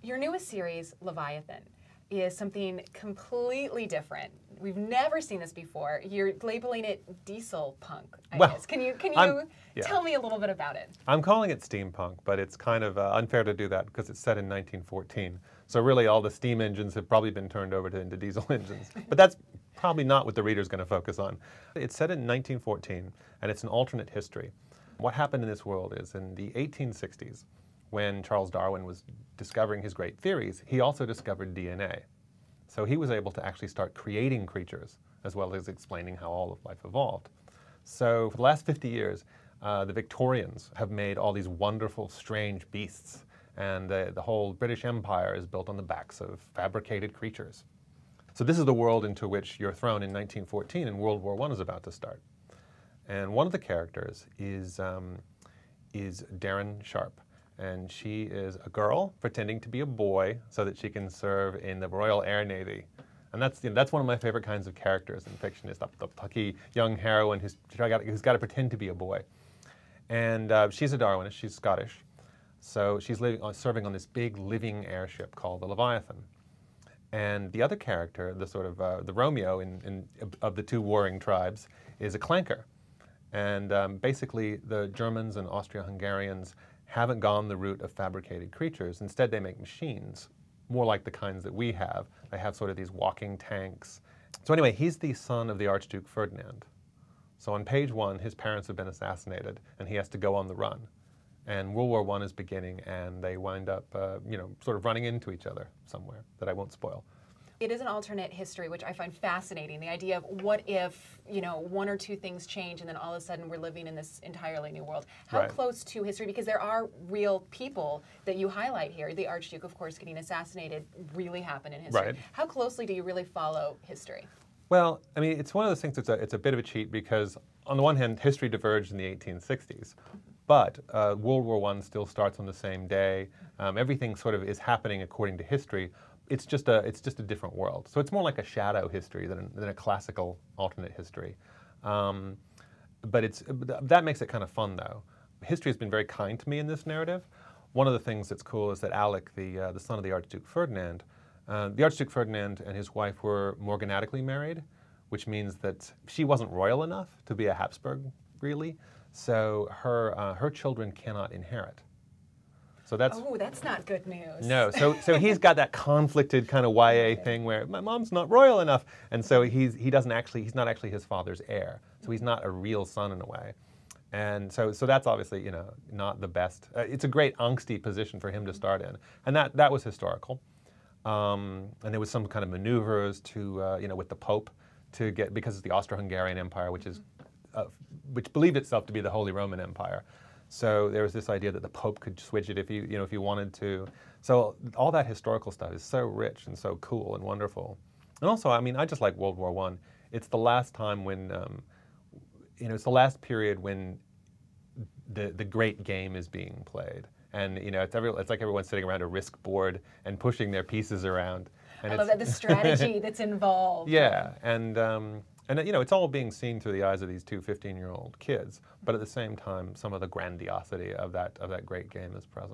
Your newest series, Leviathan, is something completely different. We've never seen this before. You're labeling it diesel punk, I guess. Can you tell me a little bit about it? I'm calling it steampunk, but it's kind of unfair to do that because it's set in 1914. So really all the steam engines have probably been turned over into diesel engines. But that's probably not what the reader's going to focus on. It's set in 1914, and it's an alternate history. What happened in this world is in the 1860s, when Charles Darwin was discovering his great theories, he also discovered DNA. So he was able to actually start creating creatures, as well as explaining how all of life evolved. So for the last 50 years, the Victorians have made all these wonderful, strange beasts, and the whole British Empire is built on the backs of fabricated creatures. So this is the world into which you're thrown in 1914, and World War I is about to start. And one of the characters is Darren Sharp. And she is a girl pretending to be a boy so that she can serve in the Royal Air Navy. And that's one of my favorite kinds of characters in fiction, is the plucky young heroine who's got to pretend to be a boy. And she's a Darwinist, she's Scottish. So she's serving on this big living airship called the Leviathan. And the other character, the sort of the Romeo of the two warring tribes, is a clanker. And basically the Germans and Austro-Hungarians haven't gone the route of fabricated creatures. Instead, they make machines, more like the kinds that we have. They have sort of these walking tanks. So anyway, he's the son of the Archduke Ferdinand. So on page 1, his parents have been assassinated, and he has to go on the run. And World War I is beginning, and they wind up, sort of running into each other somewhere that I won't spoil. It is an alternate history, which I find fascinating. The idea of what if, one or two things change and then all of a sudden we're living in this entirely new world. How close to history, because there are real people that you highlight here. The Archduke, of course, getting assassinated really happened in history. Right. How closely do you really follow history? Well, I mean, it's one of those things it's a bit of a cheat because, on the one hand, history diverged in the 1860s. But World War I still starts on the same day. Everything sort of is happening according to history. It's just a different world. So it's more like a shadow history than a classical alternate history. But that makes it kind of fun, though. History has been very kind to me in this narrative. One of the things that's cool is that Alec, the son of the Archduke Ferdinand, and his wife were morganatically married, which means that she wasn't royal enough to be a Habsburg, really. So her children cannot inherit. So that's not good news. No, so he's got that conflicted kind of YA thing where my mom's not royal enough, and so he's not actually his father's heir. So he's not a real son in a way, and so that's obviously not the best. It's a great angsty position for him to start in, and that was historical. And there was some kind of maneuvers to with the Pope to get, because it's the Austro-Hungarian Empire, which believed itself to be the Holy Roman Empire. So there was this idea that the Pope could switch it if you wanted to. So all that historical stuff is so rich and so cool and wonderful. And also, I mean, I just like World War I. It's the last time when, it's the last period when the great game is being played. And it's like everyone's sitting around a risk board and pushing their pieces around. And I love that, the strategy that's involved. Yeah, and it's all being seen through the eyes of these two 15-year-old kids, but at the same time, some of the grandiosity of that great game is present.